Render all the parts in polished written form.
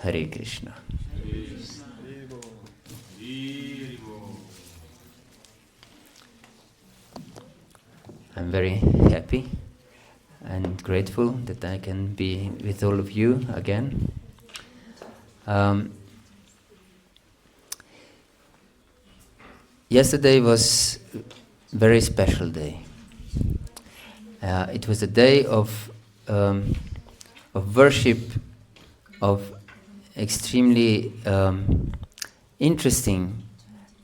Hare Krishna. I'm very happy and grateful that I can be with all of you again. Yesterday was a very special day. It was a day of worship, of extremely interesting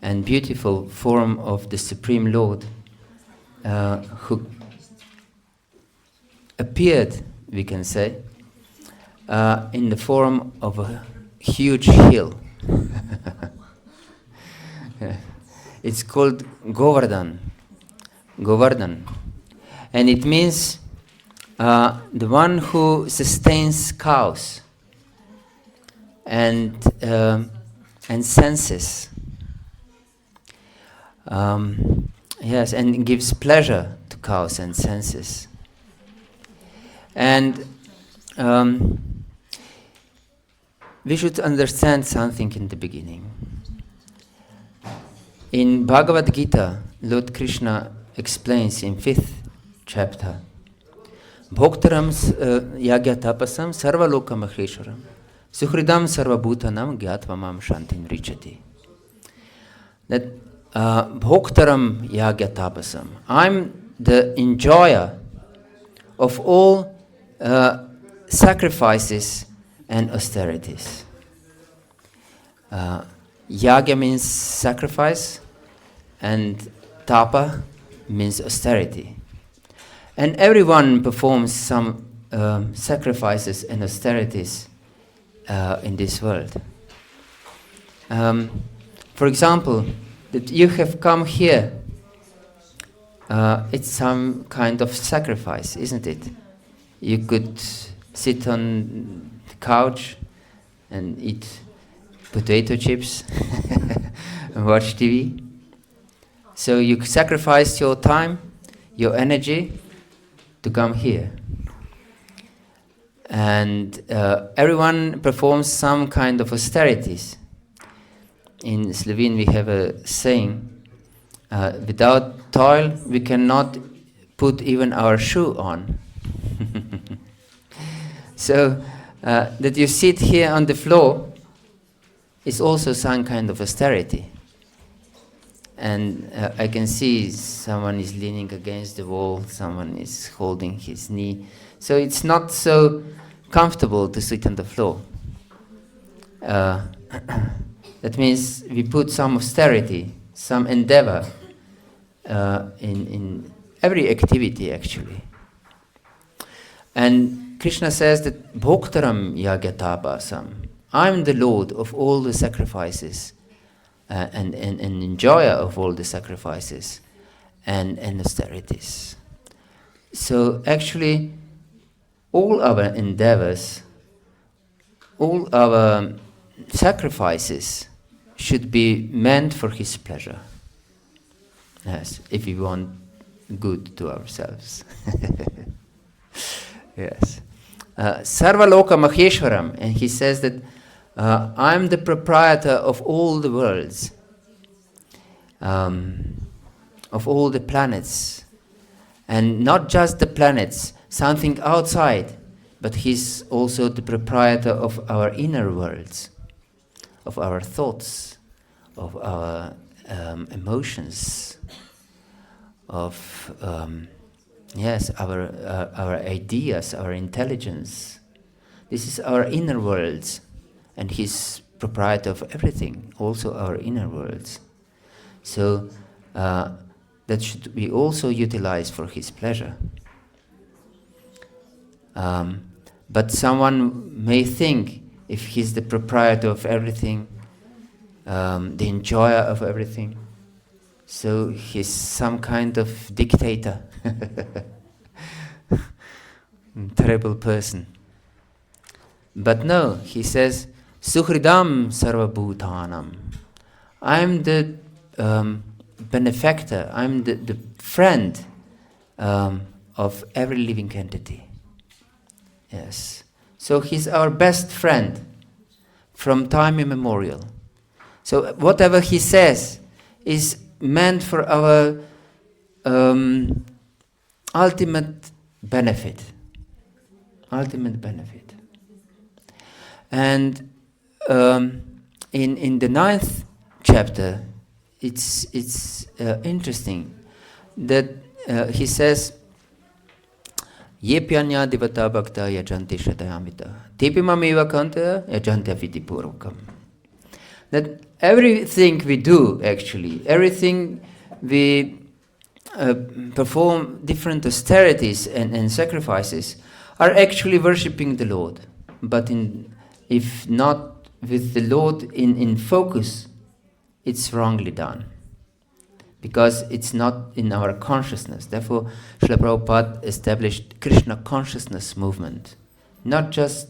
and beautiful form of the Supreme Lord, who appeared, we can say, in the form of a huge hill. It's called Govardhana, and it means the one who sustains cows and senses. Yes, and gives pleasure to cows and senses. And we should understand something in the beginning. In Bhagavad-gita, Lord Krishna explains in 5th chapter, Bhoktaram yagya tapasam sarva loka maheshwaram suhridam sarva bhutanam gyatva mam shantim richati. That Bhoktaram yagya tapasam, I'm the enjoyer of all sacrifices and austerities. Yagya means sacrifice, and tapa means austerity. And everyone performs some sacrifices and austerities in this world. For example, that you have come here, it's some kind of sacrifice, isn't it? You could sit on the couch and eat potato chips and watch TV. So you sacrificed your time, your energy to come here. And everyone performs some kind of austerities. In Slovene we have a saying, without toil we cannot put even our shoe on. So that you sit here on the floor is also some kind of austerity. And I can see someone is leaning against the wall, someone is holding his knee. So it's not so comfortable to sit on the floor. That means we put some austerity, some endeavor in every activity actually. And Krishna says that Bhoktaram yagyatapasam, I'm the Lord of all the sacrifices and enjoyer of all the sacrifices and austerities. So actually all our endeavors, all our sacrifices should be meant for His pleasure. Yes, if we want good to ourselves. Yes. Sarva loka maheshwaram, and he says that I'm the proprietor of all the worlds, of all the planets, and not just the planets, something outside, but he's also the proprietor of our inner worlds, of our thoughts, of our emotions, of our ideas, our intelligence. This is our inner worlds, and he's proprietor of everything, also our inner worlds. So that should be also utilized for his pleasure. But someone may think, if he's the proprietor of everything, the enjoyer of everything, so he's some kind of dictator, terrible person. But no, he says, Suhridam sarvabhutanam. I'm the benefactor, I'm the friend of every living entity. Yes. So he's our best friend. from time immemorial. So whatever he says is meant for our ultimate benefit. Ultimate benefit. And in the 9th chapter, it's interesting that he says, Yepyanya divata bhakta yajanti shratayamita tipimamiva kanta yajantya vidipurvakam. That everything we do, actually, everything we perform, different austerities and sacrifices, are actually worshipping the Lord. But if not with the Lord in focus, it's wrongly done. Because it's not in our consciousness. Therefore, Srila Prabhupada established Krishna consciousness movement. Not just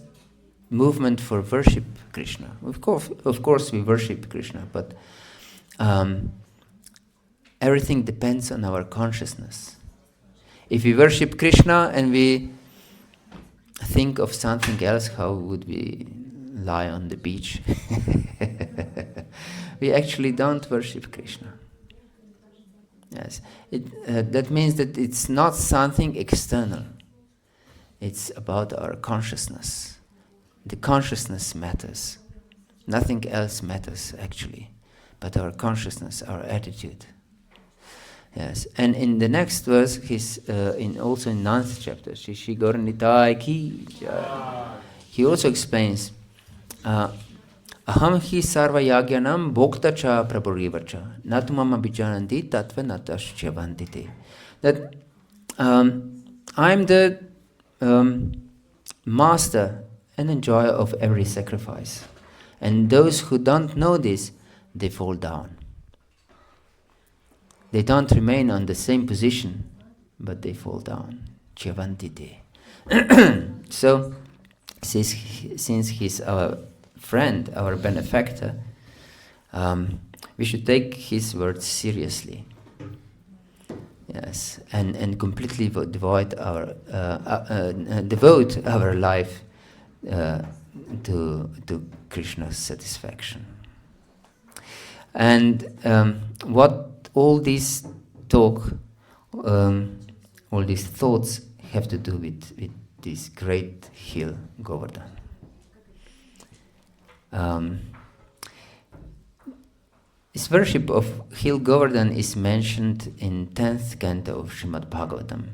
movement for worship Krishna. Of course we worship Krishna, but everything depends on our consciousness. If we worship Krishna and we think of something else, how would we lie on the beach? We actually don't worship Krishna. Yes, that means that it's not something external. It's about our consciousness. The consciousness matters. Nothing else matters, actually, but our consciousness, our attitude. Yes, and in the next verse, also in 9th chapter, Shishi Gauranitai Ki, he also explains, Aham hi sarva yagyanam bhokta cha prabhurivacha natumam abhijananti tatva natashchavantite. That I'm the master and enjoyer of every sacrifice. And those who don't know this, they fall down. They don't remain on the same position, but they fall down. Chavantite. So, since he's our friend, our benefactor, we should take his words seriously. Yes, and completely devote our life to Krishna's satisfaction. And what all these thoughts have to do with this great hill, Govardhana. This worship of hill Govardhana is mentioned in 10th canto of Srimad Bhagavatam.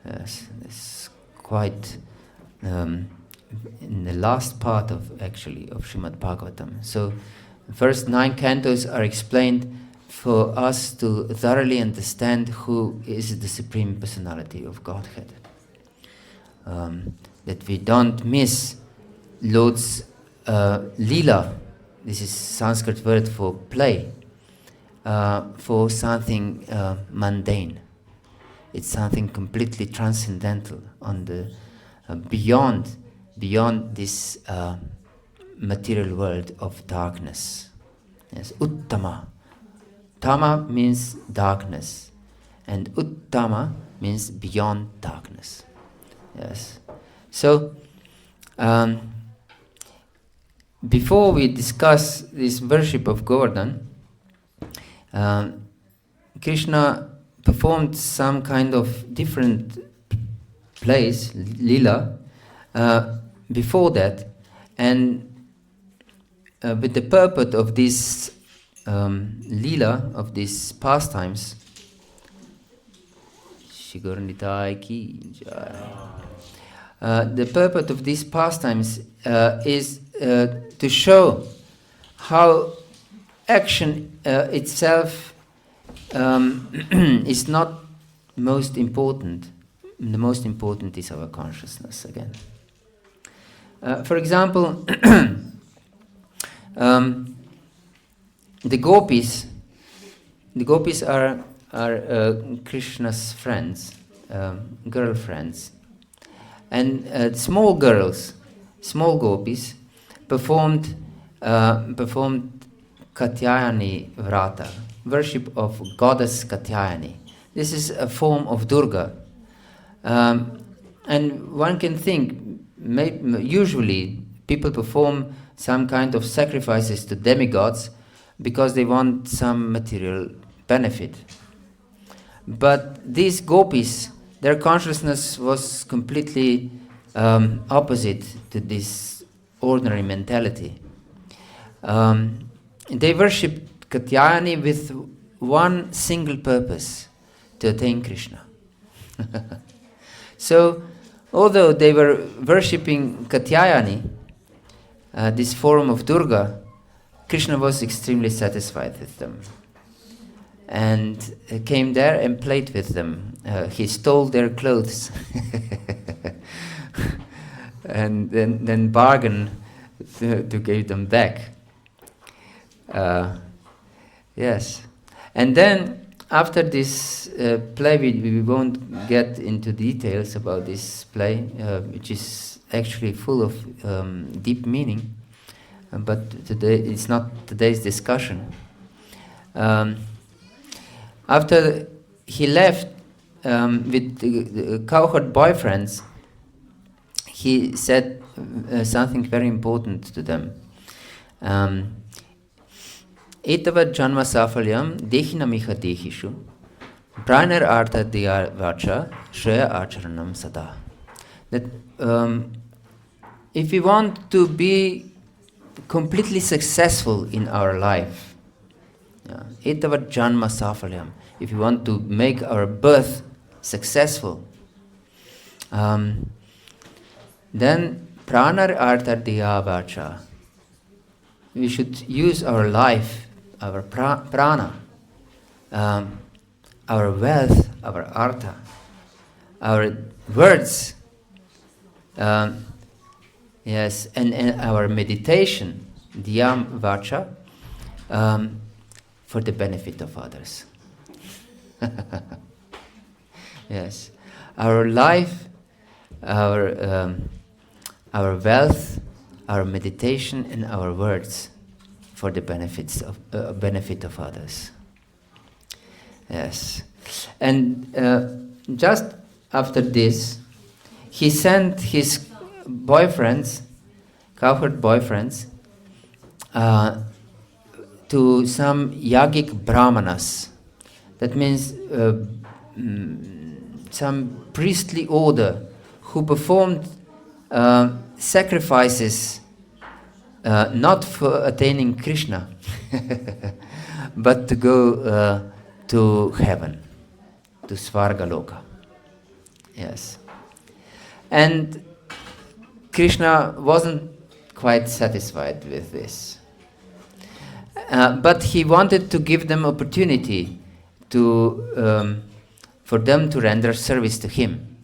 Yes, it's quite in the last part of Srimad Bhagavatam. So, the first 9 cantos are explained for us to thoroughly understand who is the Supreme Personality of Godhead. That we don't miss Lord's lila. This is Sanskrit word for play, for something mundane. It's something completely transcendental, on the beyond this material world of darkness. Yes, Uttama. Tama means darkness, and Uttama means beyond darkness. Yes. So, before we discuss this worship of Govardhana, Krishna performed some kind of different plays, lila, before that, and with the purport of this lila, of these pastimes, the purport of these pastimes is to show how action itself is not most important. The most important is our consciousness again. For example, the gopis are Krishna's friends, girlfriends, and small gopis performed Katyayani Vrata, worship of goddess Katyayani. This is a form of Durga, and one can think usually People perform some kind of sacrifices to demigods because they want some material benefit. But these gopis, their consciousness was completely opposite to this ordinary mentality. They worshipped Katyayani with one single purpose, to attain Krishna. So, although they were worshipping Katyayani, this form of Durga, Krishna was extremely satisfied with them. And came there and played with them. He stole their clothes and then bargained to give them back. Yes. And then after this play, we won't get into details about this play, which is actually full of deep meaning, but today it's not today's discussion. After he left with the cowherd boyfriends, he said something very important to them. Etava janma safalyam dehinamiha dehishu pranar artha diya vacha shreya acharanam sada. That if we want to be completely successful in our life, etava janma safalyam, if we want to make our birth successful, then pranar artha diya vacha, we should use our life, our prana, our wealth, our artha, our words, yes, and our meditation, dhyam vacha, for the benefit of others. Yes, our life, our wealth, our meditation, and our words for the benefit of others. Yes, and just after this, he sent his boyfriends, cowherd boyfriends, to some yogic brahmanas. That means some priestly order who performed sacrifices not for attaining Krishna, but to go to heaven, to Svargaloka. Yes. And Krishna wasn't quite satisfied with this. But he wanted to give them opportunity to, for them to render service to him,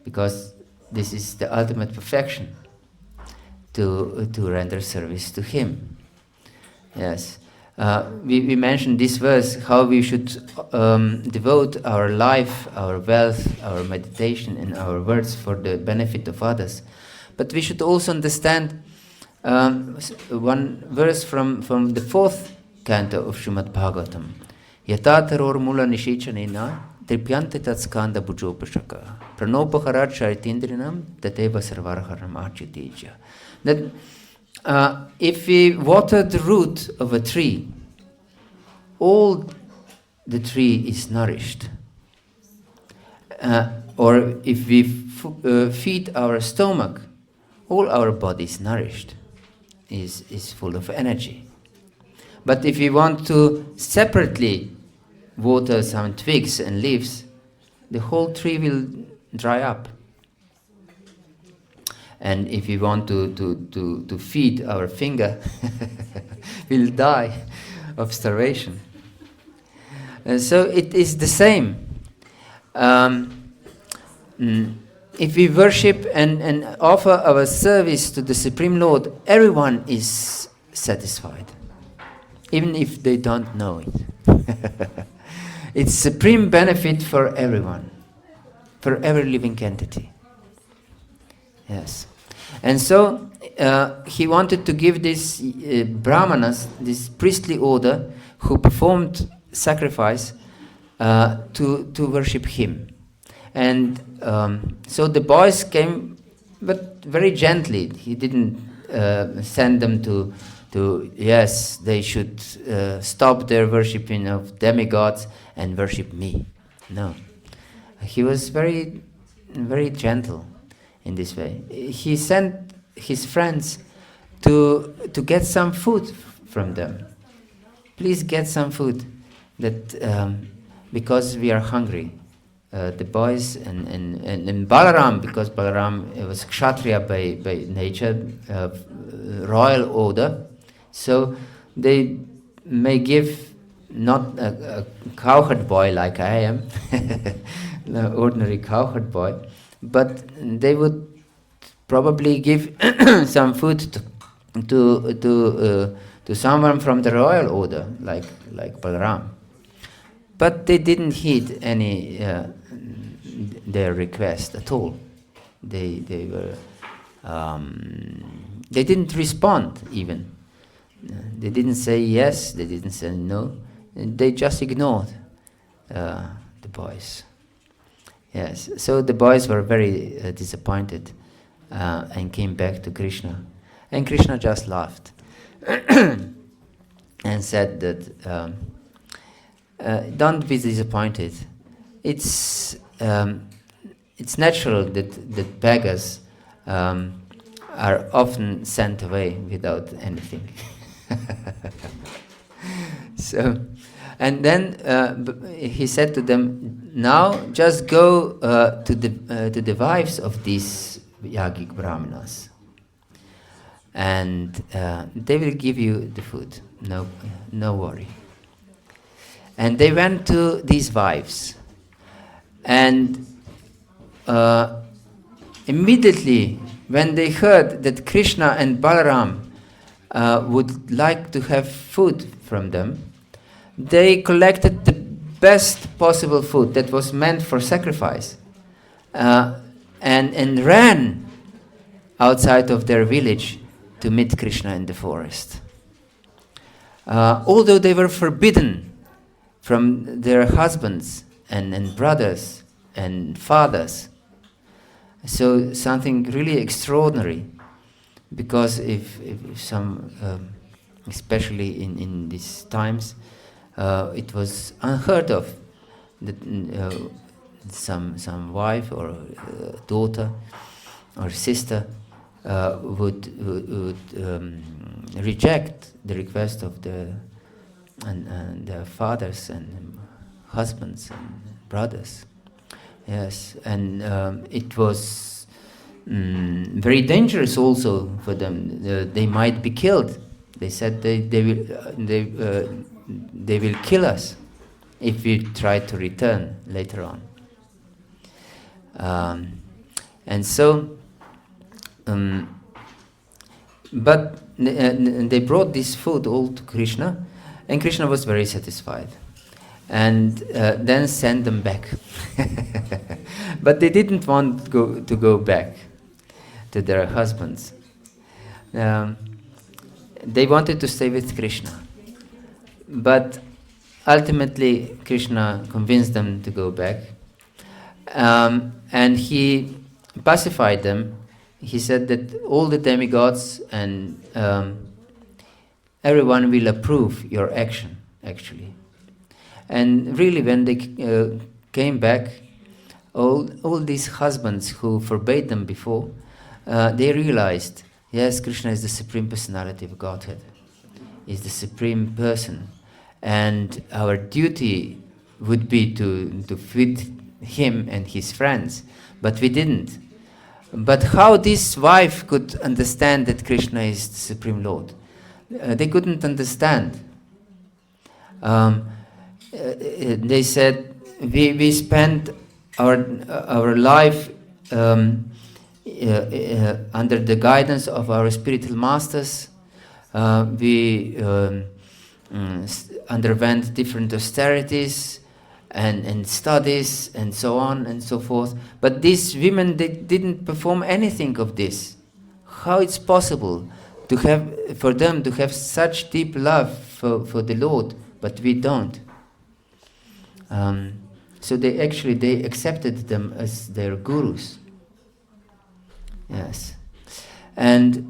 because this is the ultimate perfection, to render service to him. Yes. We mentioned this verse, how we should devote our life, our wealth, our meditation, and our words for the benefit of others. But we should also understand one verse from the 4th canto of Srimad Bhagavatam. Yatataror mula nishichanena tripyante tatskanda bujopashaka pranopaharat charitindrinam tateva sarvarharam architija. That if we water the root of a tree, all the tree is nourished. Or if we feed our stomach, all our body is nourished, is full of energy. But if we want to separately water some twigs and leaves, the whole tree will dry up. And if we want to feed our finger, we'll die of starvation. And so it is the same. If we worship and offer our service to the Supreme Lord, everyone is satisfied, even if they don't know it. It's supreme benefit for everyone, for every living entity. Yes. And so he wanted to give these brahmanas, this priestly order, who performed sacrifice, to worship him. And so the boys came but very gently. He didn't send them to yes, they should stop their worshipping of demigods and worship me. No. He was very, very gentle in this way. He sent his friends to get some food from them. Please get some food, that because we are hungry. The boys and Balaram, because Balaram was Kshatriya by nature, royal order, so they may give not a cowherd boy like I am, an ordinary cowherd boy, but they would probably give some food to someone from the royal order, like Balaram. But they didn't heed any their request at all. They were they didn't respond even. They didn't say yes. They didn't say no. They just ignored the boys. Yes. So the boys were very disappointed and came back to Krishna, and Krishna just laughed and said that. Don't be disappointed. It's natural that beggars are often sent away without anything. So, and then he said to them, "Now just go to the wives of these yogic brahmanas, and they will give you the food. No worry." And they went to these wives, and immediately when they heard that Krishna and Balaram would like to have food from them, they collected the best possible food that was meant for sacrifice, and ran outside of their village to meet Krishna in the forest. Although they were forbidden from their husbands and brothers and fathers. So something really extraordinary, because if some, especially in these times, it was unheard of that some wife or daughter or sister would reject the request of their fathers and husbands and brothers. Yes, and it was very dangerous also for them. They might be killed. They said they will kill us if we try to return later on. And so, but they brought this food all to Krishna. And Krishna was very satisfied, and then sent them back. But they didn't want to go back to their husbands. They wanted to stay with Krishna. But ultimately, Krishna convinced them to go back. And he pacified them. He said that all the demigods and everyone will approve your action, actually. And really, when they came back, all these husbands who forbade them before, they realized, yes, Krishna is the Supreme Personality of Godhead. He's the Supreme Person. And our duty would be to feed him and his friends. But we didn't. But how this wife could understand that Krishna is the Supreme Lord? They couldn't understand. They said, we spent our life under the guidance of our spiritual masters. We underwent different austerities and studies and so on and so forth. But these women, they didn't perform anything of this. How it's possible for them to have such deep love for the Lord, but we don't. So they accepted them as their gurus. Yes. And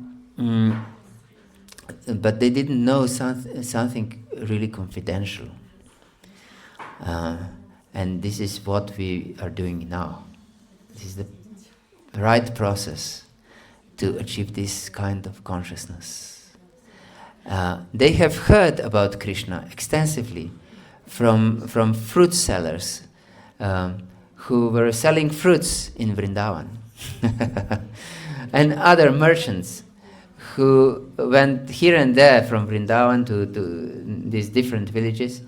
but they didn't know something really confidential. And this is what we are doing now. This is the right process to achieve this kind of consciousness. They have heard about Krishna extensively from fruit sellers who were selling fruits in Vrindavan and other merchants who went here and there from Vrindavan to these different villages,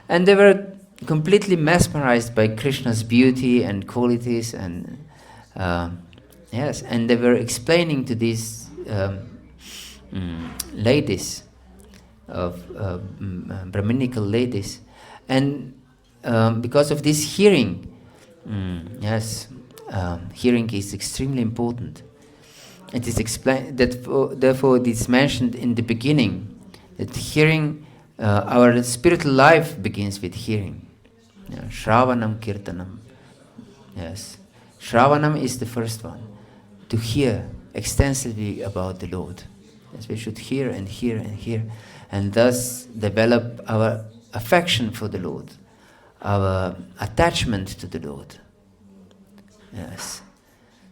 and they were completely mesmerized by Krishna's beauty and qualities, and yes, and they were explaining to these ladies, of Brahminical ladies, and because of this hearing, hearing is extremely important. It is explained that therefore it is mentioned in the beginning that hearing, our spiritual life begins with hearing. Shravanam Kirtanam. Yes. Shravanam is the first one. To hear extensively about the Lord. Yes, we should hear and hear and hear, and thus develop our affection for the Lord, our attachment to the Lord. Yes.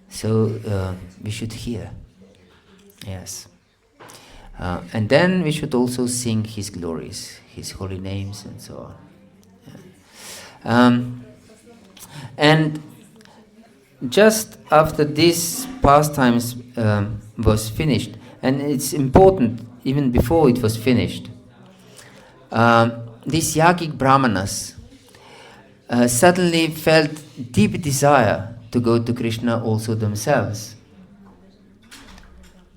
So we should hear. Yes. And then we should also sing His glories, His holy names, and so on. Yeah. And just after these pastimes was finished, and it's important, even before it was finished, these yogic brahmanas suddenly felt deep desire to go to Krishna also themselves.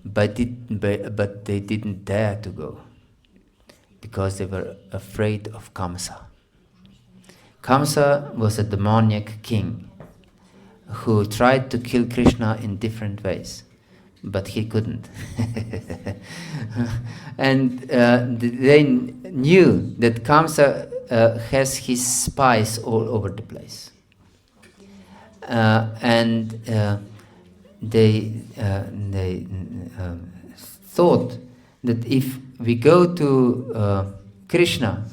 But they didn't dare to go, because they were afraid of Kamsa. Kamsa was a demoniac king who tried to kill Krishna in different ways, but he couldn't. And they knew that Kamsa has his spies all over the place. And they thought that if we go to Krishna,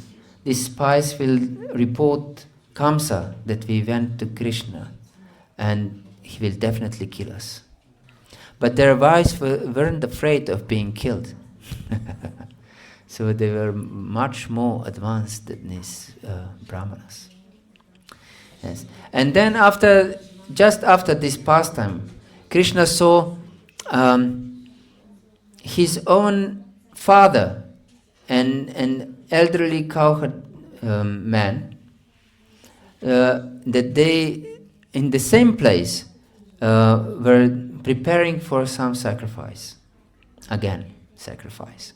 the spies will report Kamsa that we went to Krishna, and he will definitely kill us. But their wives weren't afraid of being killed. So they were much more advanced than these brahmanas. Yes. And then just after this pastime, Krishna saw his own father and an elderly cowherd man, that they, in the same place, were preparing for some sacrifice. Again, sacrifice.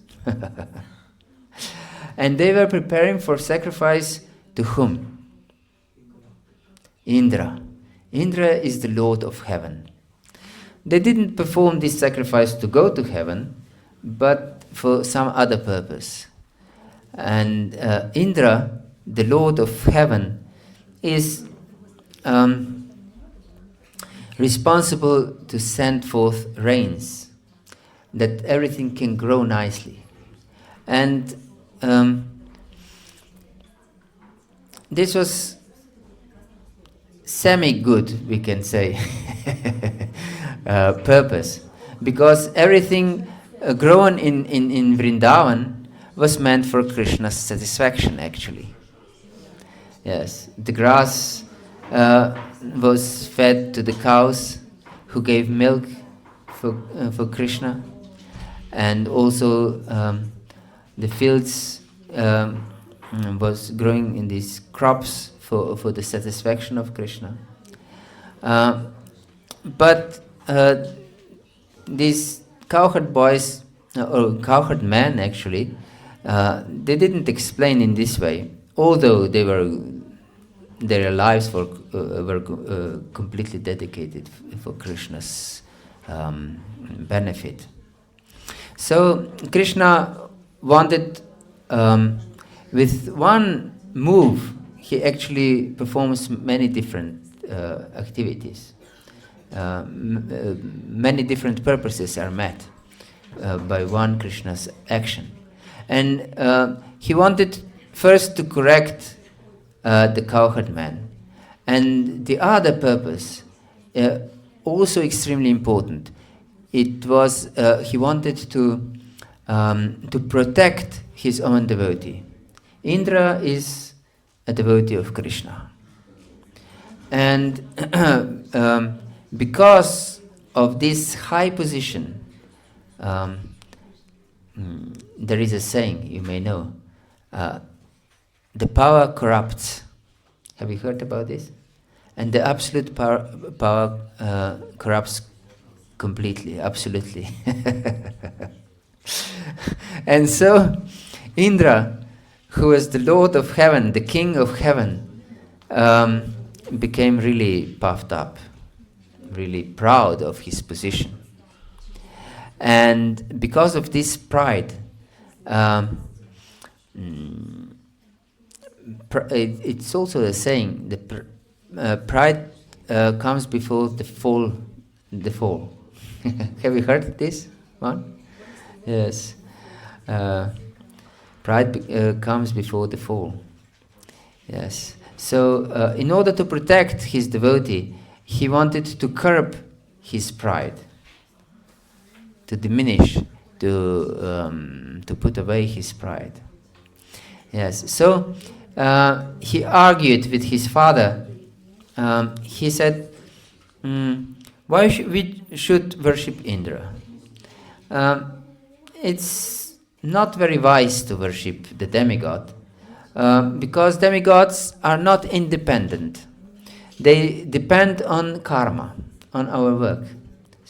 And they were preparing for sacrifice to whom? Indra. Indra is the Lord of heaven. They didn't perform this sacrifice to go to heaven, but for some other purpose. And Indra, the Lord of heaven, is responsible to send forth rains, that everything can grow nicely. And this was semi-good, we can say, purpose, because everything grown in Vrindavan was meant for Krishna's satisfaction, actually. Yes, the grass was fed to the cows who gave milk for Krishna, and also the fields was growing in these crops for the satisfaction of Krishna. But these cowherd boys, or cowherd men actually, they didn't explain in this way, although their lives were completely dedicated for Krishna's benefit. So Krishna wanted, with one move, he actually performs many different activities. many different purposes are met by one Krishna's action. And he wanted first to correct the cowherd man. And the other purpose, also extremely important, it was he wanted to protect his own devotee. Indra is a devotee of Krishna. And because of this high position, there is a saying, you may know, the power corrupts. Have you heard about this? And the absolute power corrupts completely, absolutely. And so Indra, who was the Lord of heaven, the King of heaven, became really puffed up, really proud of his position. And because of this pride, it's also a saying, that pride comes before the fall. Have you heard this one? Yes. Pride comes before the fall. Yes. So in order to protect his devotee, he wanted to curb his pride, to diminish, to put away his pride. Yes. So he argued with his father. He said, why we should worship Indra? It's not very wise to worship the demigod, because demigods are not independent. They depend on karma, on our work.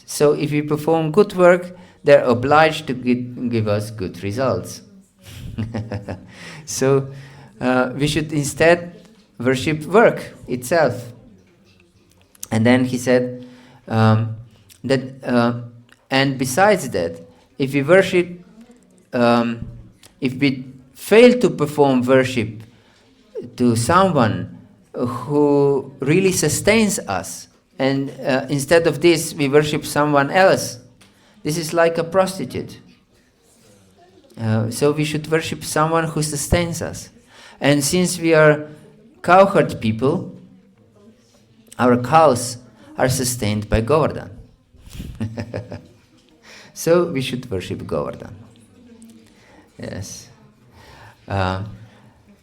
So if we perform good work, they're obliged to give us good results. So we should instead worship work itself. And then he said that, and besides that, if we worship, if we fail to perform worship to someone who really sustains us, and instead of this we worship someone else, this is like a prostitute. So we should worship someone who sustains us. And since we are cowherd people, our cows are sustained by Govardhana. So we should worship Govardhana. Yes.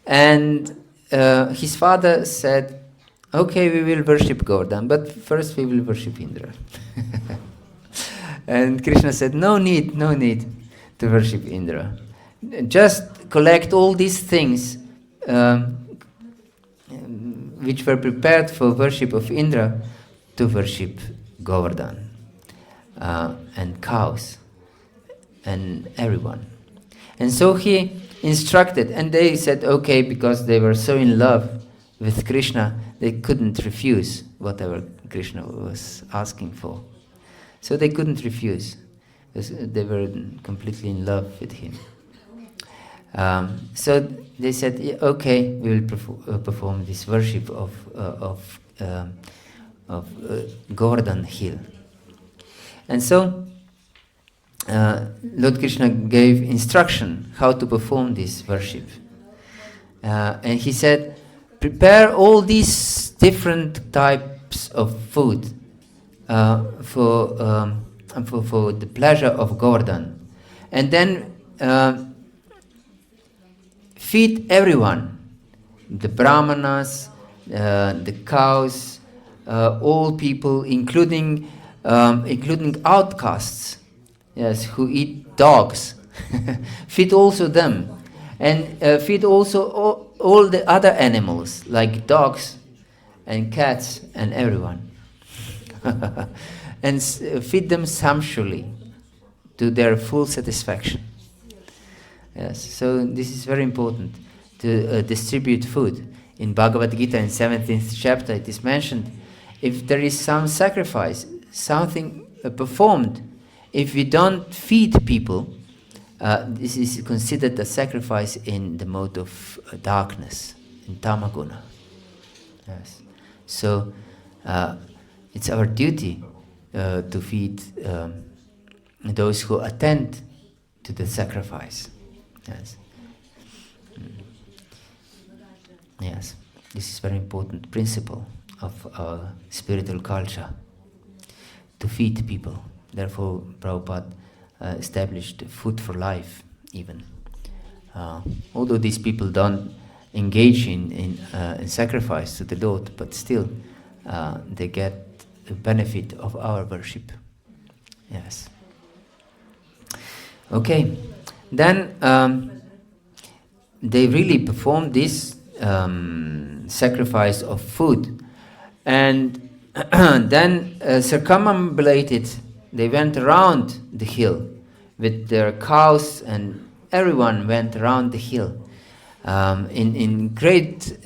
And his father said, okay, we will worship Govardhana, but first we will worship Indra. And Krishna said, no need to worship Indra. Just collect all these things which were prepared for worship of Indra to worship Govardhana, and cows and everyone. And so he instructed, and they said okay, because they were so in love with Krishna, they couldn't refuse whatever Krishna was asking for. So they couldn't refuse, because they were completely in love with him. So they said, yeah, okay, we will perform this worship of Govardhana hill. And so Lord Krishna gave instruction how to perform this worship. And he said, prepare all these different types of food for the pleasure of Govardhana. And then feed everyone, the brahmanas, the cows, all people, including outcasts, yes, who eat dogs. Feed also them, and feed also all the other animals, like dogs and cats and everyone. And feed them sumptuously to their full satisfaction. Yes, so this is very important, to distribute food. In Bhagavad-gita, in 17th chapter, it is mentioned, if there is some sacrifice, something performed, if we don't feed people, this is considered a sacrifice in the mode of darkness, in tamaguna. Yes. So it's our duty to feed those who attend to the sacrifice. Yes. Yes, this is very important principle of our spiritual culture, to feed people. Therefore, Prabhupada established Food for Life even. Although these people don't engage in sacrifice to the Lord, but still they get the benefit of our worship. Yes. Okay, then they really performed this sacrifice of food, and then circumambulated. They went around the hill with their cows, and everyone went around the hill in great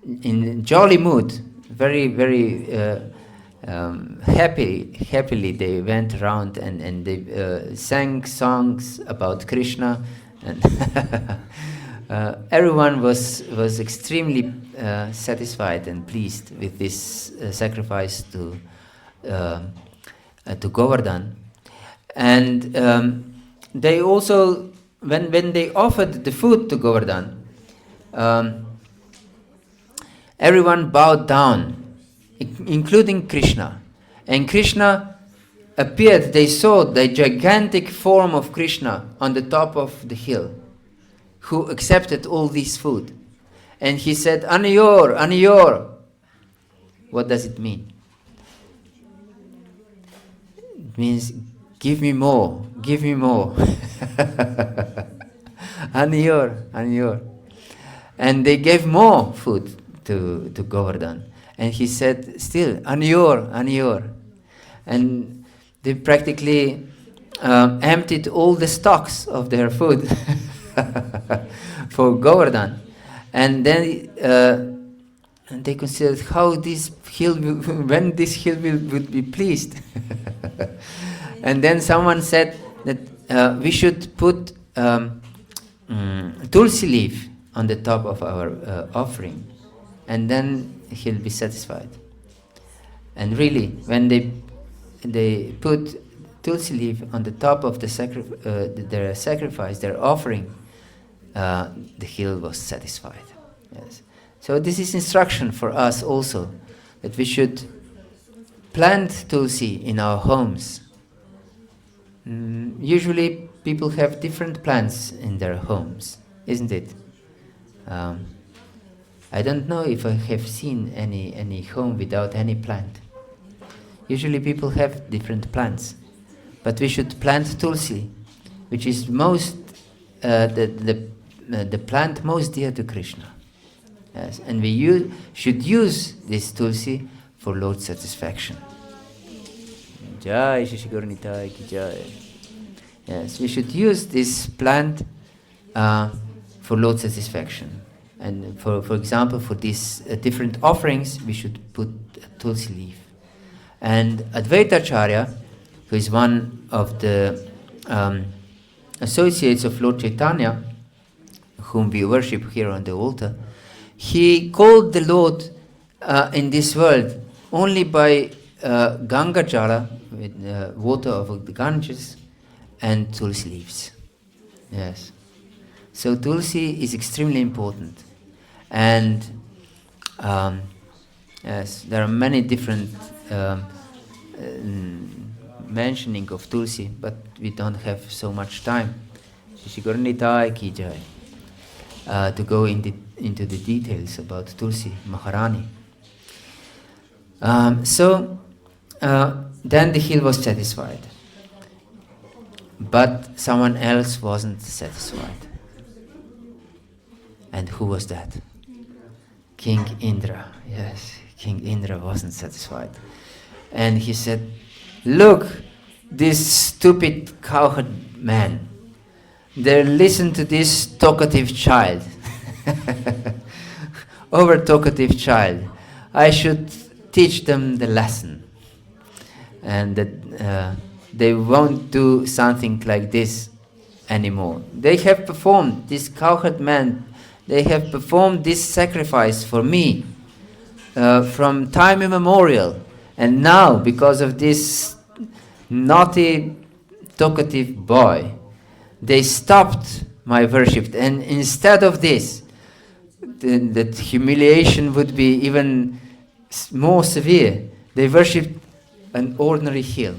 in jolly mood, very happily they went around, and they sang songs about Krishna, and everyone was extremely satisfied and pleased with this sacrifice to Govardhana. And they also, when they offered the food to Govardhana, everyone bowed down, including Krishna. And Krishna appeared. They saw the gigantic form of Krishna on the top of the hill, who accepted all this food. And he said, Aniyor, Aniyor. What does it mean? It means, give me more, give me more. Aniyor, Aniyor. And they gave more food to Govardhana. And he said, still, Aniyor, Aniyor. And they practically emptied all the stocks of their food for Govardhana. And then they considered how this hill, when this hill would be pleased. And then someone said that we should put tulsi leaf on the top of our offering, and then he'll be satisfied. And really, when they put tulsi leaf on the top of the their sacrifice, their offering, the hill was satisfied. Yes. So this is instruction for us also, that we should plant tulsi in our homes. Usually people have different plants in their homes, isn't it? I don't know if I have seen any home without any plant. Usually people have different plants, but we should plant tulsi, which is most the plant most dear to Krishna. Yes, and we should use this tulsi for Lord's satisfaction. Jai Shri Shri Gaura Nitai ki jai. Yes, we should use this plant for Lord's satisfaction. And for example, for these different offerings, we should put a tulsi leaf. And Advaitacharya, who is one of the associates of Lord Chaitanya, whom we worship here on the altar, he called the Lord in this world only by Ganga Jala, with water of the Ganges, and tulsi leaves. Yes. So tulsi is extremely important. And yes, there are many different mentioning of tulsi, but we don't have so much time. Shri Gaura Nitai ki jai. To go into the details about Tulsi Maharani. So then the hill was satisfied, but someone else wasn't satisfied. And who was that? King Indra. Yes, King Indra wasn't satisfied. And he said, look, this stupid cowherd man, they listen to this talkative child, over talkative child. I should teach them the lesson, and that they won't do something like this anymore. They have performed, this cowherd man, they have performed this sacrifice for me, from time immemorial. And now, because of this naughty, talkative boy, they stopped my worship. And instead of this, that humiliation would be even more severe. They worshipped an ordinary hill.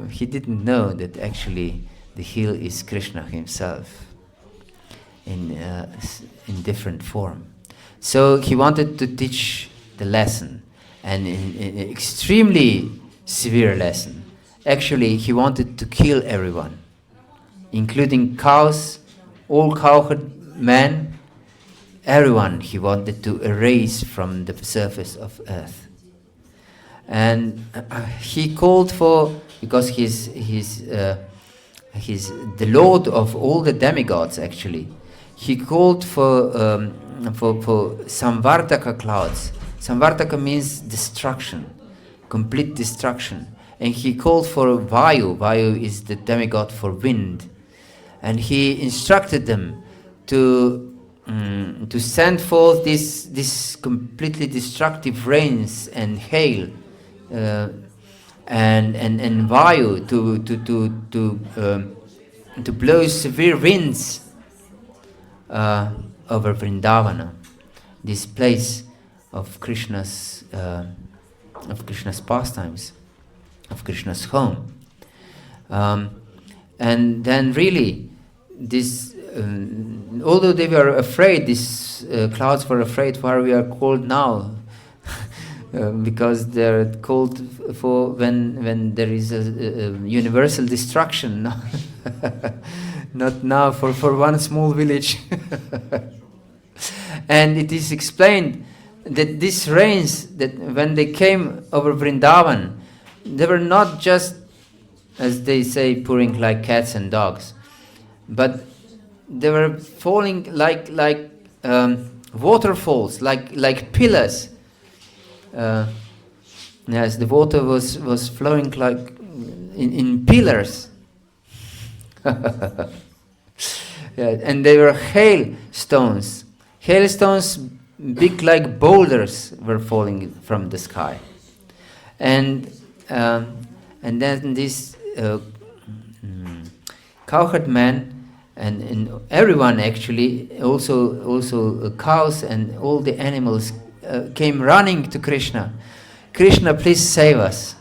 He didn't know that actually the hill is Krishna himself in different form. So he wanted to teach the lesson, and in an extremely severe lesson. Actually, he wanted to kill everyone, including cows, all cowherd men, everyone he wanted to erase from the surface of earth. And he called for, because he's the lord of all the demigods actually, he called for Samvartaka clouds. Samvartaka means destruction, complete destruction. And he called for Vayu. Vayu is the demigod for wind. And he instructed them to send forth this completely destructive rains and hail, and Vayu to blow severe winds over Vrindavana, this place of Krishna's pastimes, of Krishna's home. And then really, this, although they were afraid, these clouds were afraid why we are called now, because they're called for when there is a universal destruction, not now for one small village. And it is explained that these rains, that when they came over Vrindavan, they were not just, as they say, pouring like cats and dogs, but they were falling like waterfalls, like pillars. Yes, the water was flowing like in pillars. Yeah, and they were hailstones. Hailstones big like boulders were falling from the sky. And then this cowherd man and everyone actually, also cows and all the animals came running to Krishna. Krishna, please save us.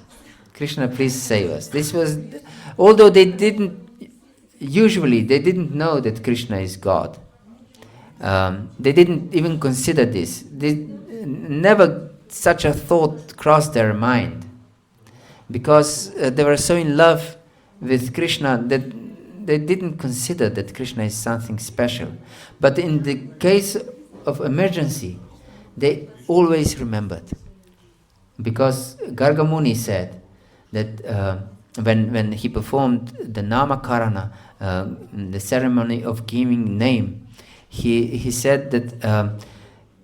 Krishna, please save us. This was, although they didn't know that Krishna is God. They didn't even consider this. Never such a thought crossed their mind, because they were so in love with Krishna that they didn't consider that Krishna is something special. But in the case of emergency, they always remembered. Because Garga Muni said that when he performed the Namakarana, the ceremony of giving name, he said that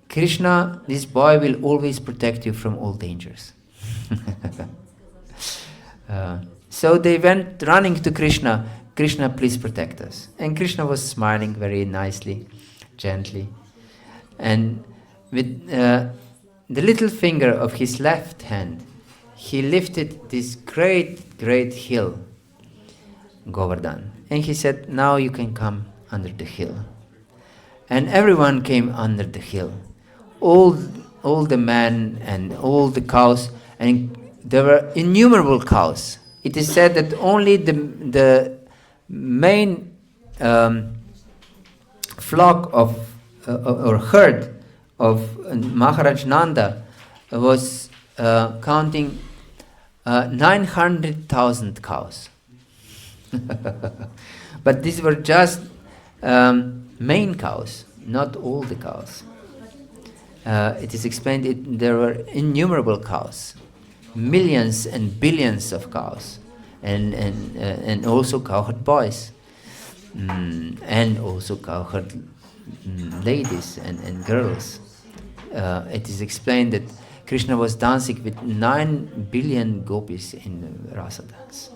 Krishna, this boy, will always protect you from all dangers. So they went running to Krishna. Krishna, please protect us. And Krishna was smiling very nicely, gently. And with the little finger of his left hand, he lifted this great, great hill, Govardhana. And he said, now you can come under the hill. And everyone came under the hill. All the men and all the cows, and there were innumerable cows. It is said that only the main flock of or herd of Maharaj Nanda was counting 900,000 cows. But these were just main cows, not all the cows. It is explained there were innumerable cows, millions and billions of cows, and also cowherd boys, and also cowherd ladies and girls. It is explained that Krishna was dancing with 9 billion gopis in rasa dance.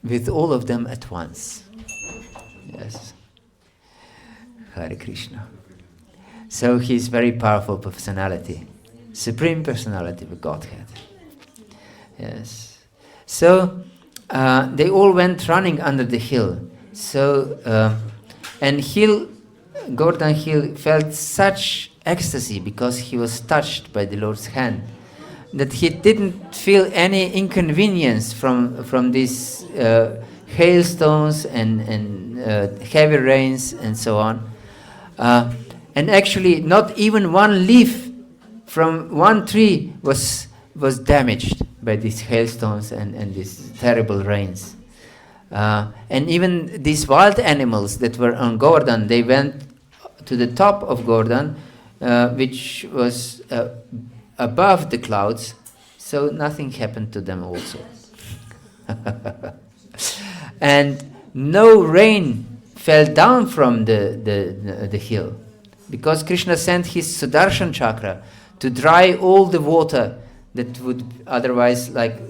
With all of them at once. Yes. Hare Krishna. So he's very powerful personality, supreme personality of Godhead. Yes. So they all went running under the hill. So and Govardhana Hill felt such ecstasy because he was touched by the Lord's hand, that he didn't feel any inconvenience from these hailstones and heavy rains and so on. And actually, not even one leaf from one tree was damaged by these hailstones and these terrible rains. And even these wild animals that were on Govardhan, they went to the top of Govardhan, which was above the clouds, so nothing happened to them also. And no rain fell down from the hill, because Krishna sent his Sudarshan chakra to dry all the water that would otherwise, like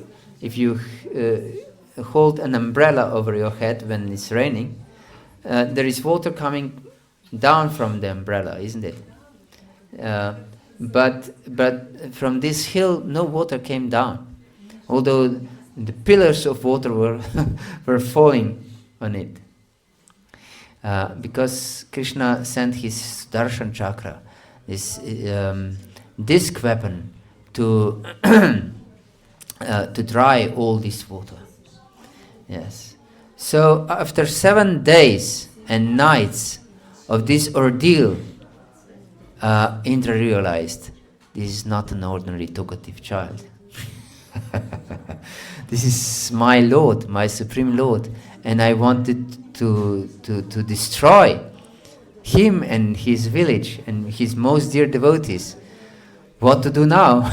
if you hold an umbrella over your head when it's raining, there is water coming down from the umbrella, isn't it? But from this hill, no water came down, although the pillars of water were falling on it. Because Krishna sent his darshan chakra, this disc weapon, to dry all this water. Yes. So after 7 days and nights of this ordeal, Indra realized this is not an ordinary talkative child. This is my Lord, my Supreme Lord, and I wanted to destroy him and his village and his most dear devotees. What to do now?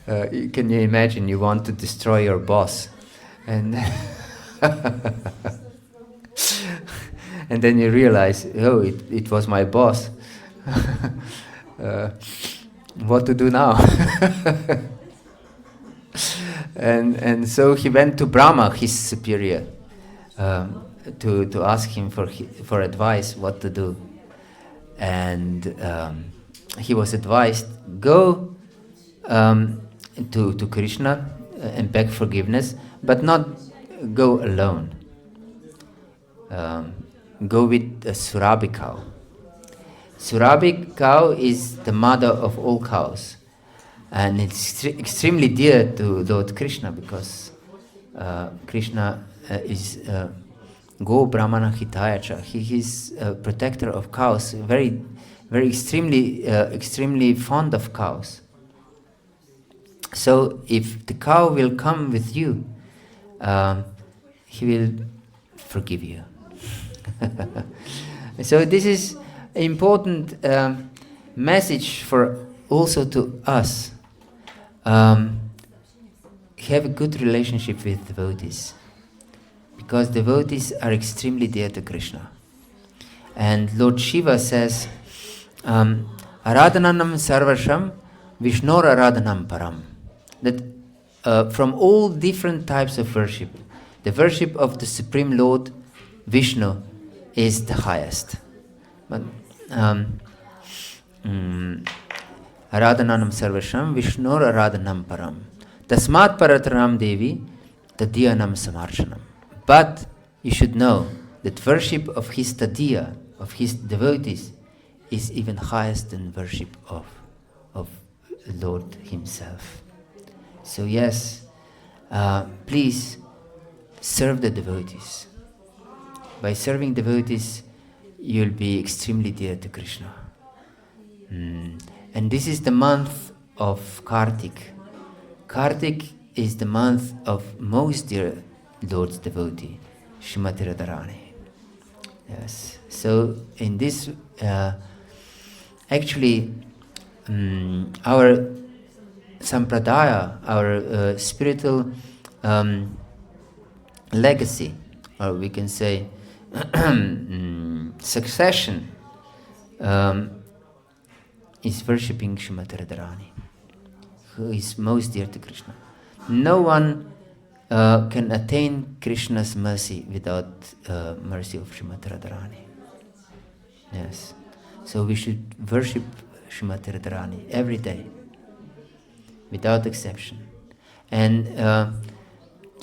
Can you imagine? You want to destroy your boss, and and then you realize, oh, it was my boss. What to do now? And so he went to Brahma, his superior, to ask him for advice what to do. And he was advised, go to Krishna and beg forgiveness, but not go alone. Go with a Surabhi cow. Surabhi cow is the mother of all cows, and it's extremely dear to Lord Krishna, because Krishna is Go Brahmana Hitayacha. He is a protector of cows, very extremely fond of cows. So if the cow will come with you, he will forgive you. So this is an important message for also to us. Have a good relationship with devotees, because devotees are extremely dear to Krishna. And Lord Shiva says, Aradhananam sarvasham Vishnor aradhanam param. That from all different types of worship, the worship of the Supreme Lord Vishnu is the highest. But Aradhananam sarvasham Vishnor aradhanam param. Tasmat parataram devi tadiyanam samarchanam. But you should know that worship of his tadiya, of his devotees, is even highest than worship of Lord himself. So yes, please serve the devotees. By serving devotees, you'll be extremely dear to Krishna. And this is the month of Kartik. Kartik is the month of most dear Lord's devotee, Srimati Radharani. Yes. So in this, actually, our sampradaya, our spiritual legacy, or we can say succession, is worshipping Srimati Radharani, who is most dear to Krishna. No one can attain Krishna's mercy without mercy of Srimati Radharani. Yes. So we should worship Srimati Radharani every day, without exception. And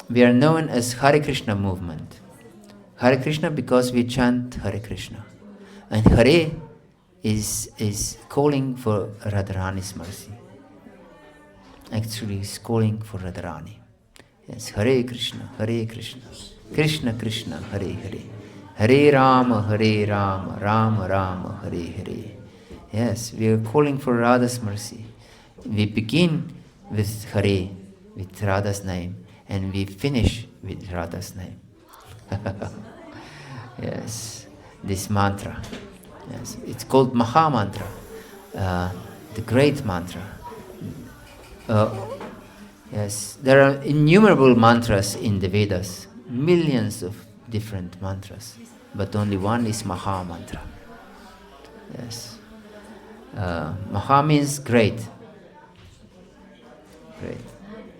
we are known as Hare Krishna movement. Hare Krishna because we chant Hare Krishna. And Hare is calling for Radharani's mercy. Actually, is calling for Radharani. Yes, Hare Krishna, Krishna Krishna, Hare Hare. Hare Rama, Rama Rama, Hare Hare. Yes, we are calling for Radha's mercy. We begin with Hare, with Radha's name, and we finish with Radha's name. Yes, this mantra. Yes, it's called Maha Mantra, the great mantra. Yes, there are innumerable mantras in the Vedas, millions of different mantras, but only one is Maha Mantra. Yes, Maha means great, great,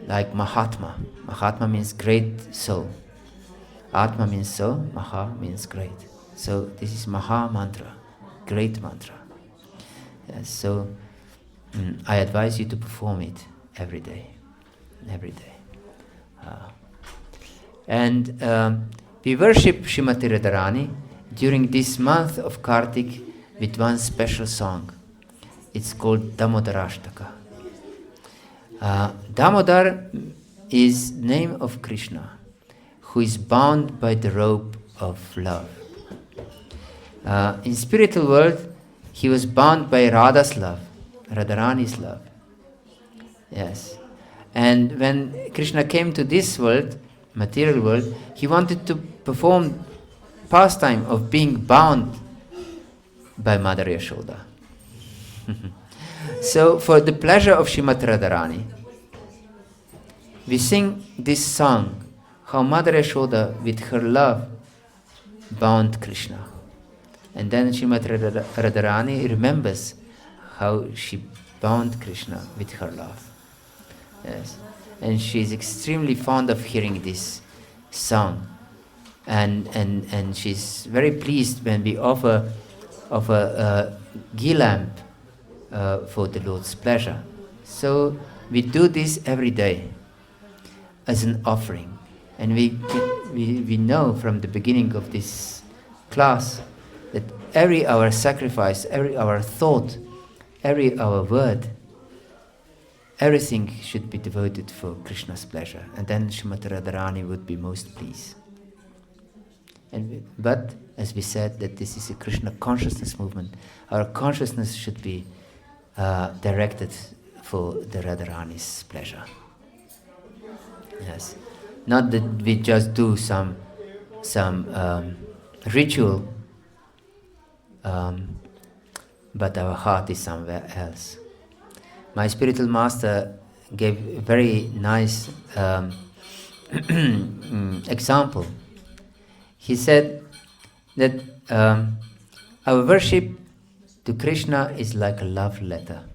like Mahatma. Mahatma means great soul. Atma means soul, Maha means great. So this is Maha Mantra, great mantra. Yes, so I advise you to perform it every day. Every day. And we worship Srimati Radharani during this month of Kartik with one special song. It's called Damodarashtaka. Damodar is name of Krishna, who is bound by the rope of love. In spiritual world, he was bound by Radha's love, Radharani's love. Yes. And when Krishna came to this world, material world, he wanted to perform pastime of being bound by Mother Yashoda. So for the pleasure of Srimati Radharani, we sing this song, how Mother Yashoda with her love bound Krishna. And then Srimati Radharani remembers how she bound Krishna with her love. Yes, and she is extremely fond of hearing this song, and she's very pleased when we offer a ghee lamp for the Lord's pleasure. So we do this every day as an offering, and we know from the beginning of this class that every our sacrifice, every our thought, every our word, everything should be devoted for Krishna's pleasure, and then Srimati Radharani would be most pleased. But as we said, that this is a Krishna consciousness movement. Our consciousness should be directed for the Radharani's pleasure. Yes, not that we just do some ritual, but our heart is somewhere else. My spiritual master gave a very nice example. He said that our worship to Krishna is like a love letter.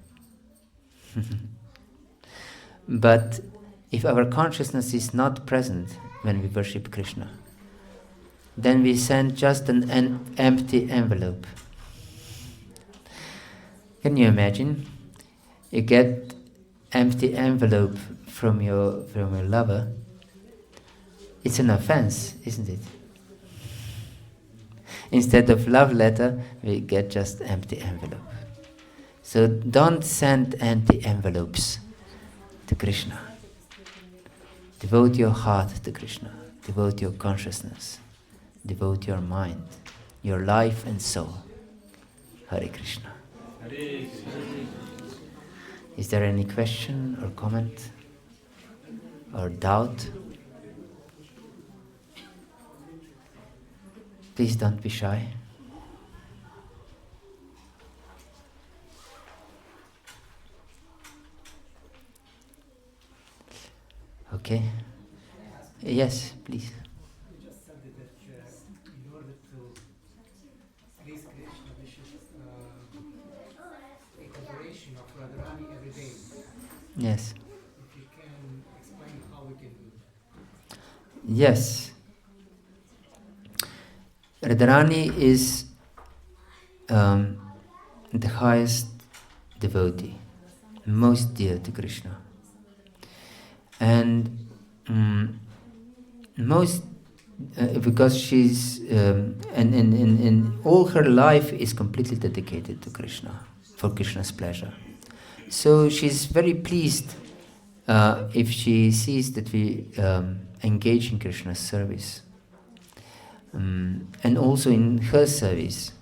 But if our consciousness is not present when we worship Krishna, then we send just an empty envelope. Can you imagine? You get empty envelope from your lover. It's an offense, isn't it? Instead of love letter, we get just empty envelope. So don't send empty envelopes to Krishna. Devote your heart to Krishna. Devote your consciousness. Devote your mind, your life and soul. Hare Krishna. Hare Krishna. Is there any question or comment or doubt? Please don't be shy. Okay. Yes, please. You just said that in order to please Krishna, we should take adoration of Radharani every day. Yes. If you can explain how we can do it. Yes. Radharani is the highest devotee, most dear to Krishna. And most, because she's, and all her life is completely dedicated to Krishna, for Krishna's pleasure. So she's very pleased if she sees that we engage in Krishna's service, and also in her service.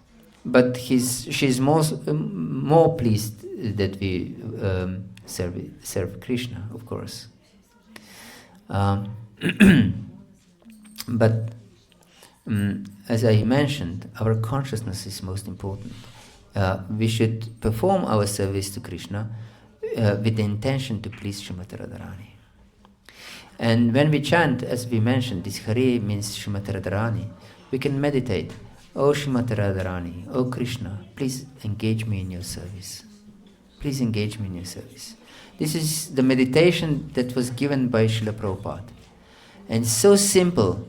But she's more pleased that we serve Krishna, of course. But as I mentioned, our consciousness is most important. We should perform our service to Krishna with the intention to please Srimati Radharani. And when we chant, as we mentioned, this Hare means Srimati Radharani, we can meditate. Oh Srimati Radharani, oh Krishna, please engage me in your service. Please engage me in your service. This is the meditation that was given by Srila Prabhupada. And so simple,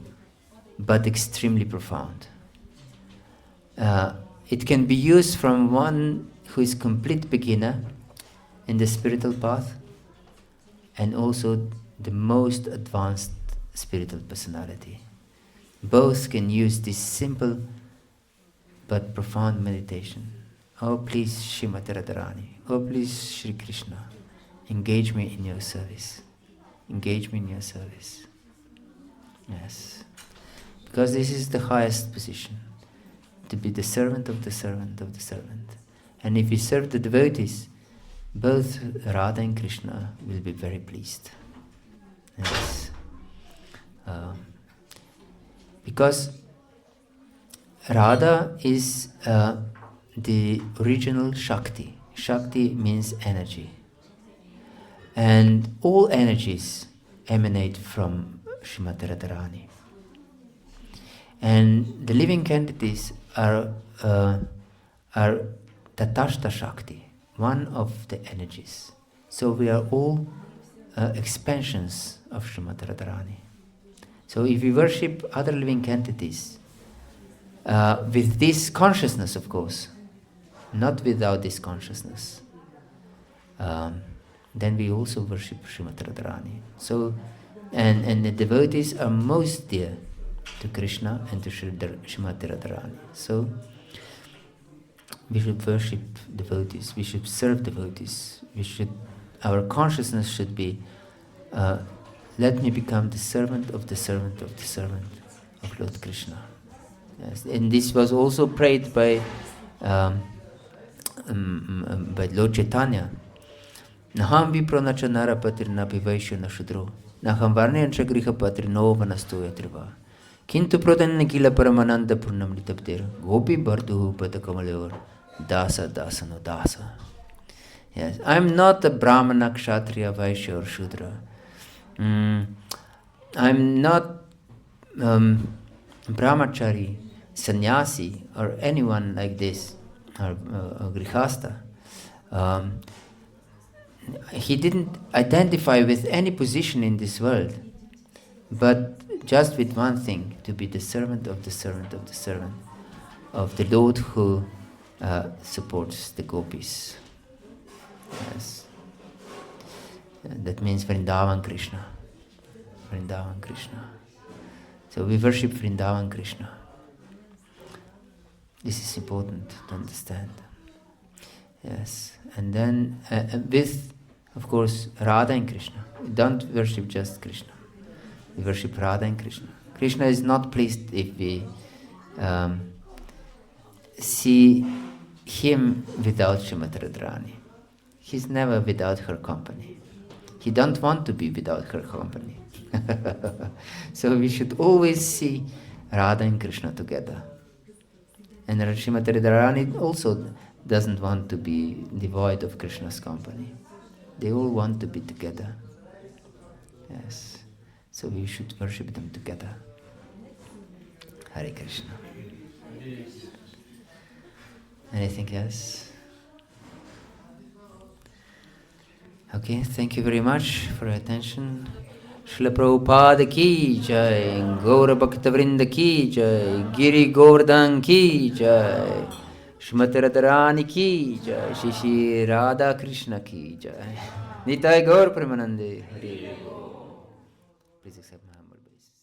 but extremely profound. It can be used from one who is complete beginner in the spiritual path, and also the most advanced spiritual personality. Both can use this simple but profound meditation. Oh please Srimati Radharani, oh please Shri Krishna, engage me in your service. Engage me in your service. Yes. Because this is the highest position, to be the servant of the servant of the servant. And if you serve the devotees, both Radha and Krishna will be very pleased. Yes. Because Radha is the original Shakti. Shakti means energy. And all energies emanate from Srimati Radharani. And the living entities are Tatashta Shakti, one of the energies. So we are all expansions of Srimati Radharani. So if we worship other living entities with this consciousness, of course, not without this consciousness, then we also worship Srimati Radharani. So, and the devotees are most dear to Krishna and to Srimati Radharani. So, we should worship devotees, we should serve devotees, our consciousness should be, let me become the servant of the servant of the servant of Lord Krishna. Yes. And this was also prayed by Lord Chaitanya. Naham vipro nara patirna pivaisho na shudro. Naham varnyancha griha patrino vanastoya triva. Kintu prodan nikila paramananda purnam litaptir. Gopi barduhu padakamalyor. Dasa dasa no dasa. Yes, I'm not a Brahmana, Kshatriya, Vaishya or Shudra. I'm not Brahmachari, Sannyasi or anyone like this, or Grihastha. He didn't identify with any position in this world, but just with one thing, to be the servant of the servant of the servant of the Lord who supports the gopis. Yes. That means Vrindavan Krishna. Vrindavan Krishna. So we worship Vrindavan Krishna. This is important to understand. Yes. And then with, of course, Radha and Krishna. We don't worship just Krishna. We worship Radha and Krishna. Krishna is not pleased if we see him without Srimati Radharani. He's never without her company. He don't want to be without her company. So we should always see Radha and Krishna together. And Srimati Radharani also doesn't want to be devoid of Krishna's company. They all want to be together. Yes. So we should worship them together. Hare Krishna. Anything else? Okay, thank you very much for your attention. Srila Prabhupada ki jai, Gaura Bhakta Vrinda ki jai, Giri Govardhan ki jai, Shrimati Radharani ki jai, Shri Shri Radha Krishna ki jai. Nitai Gaur Premanande. Hare Bol. Please accept my humble obeisance.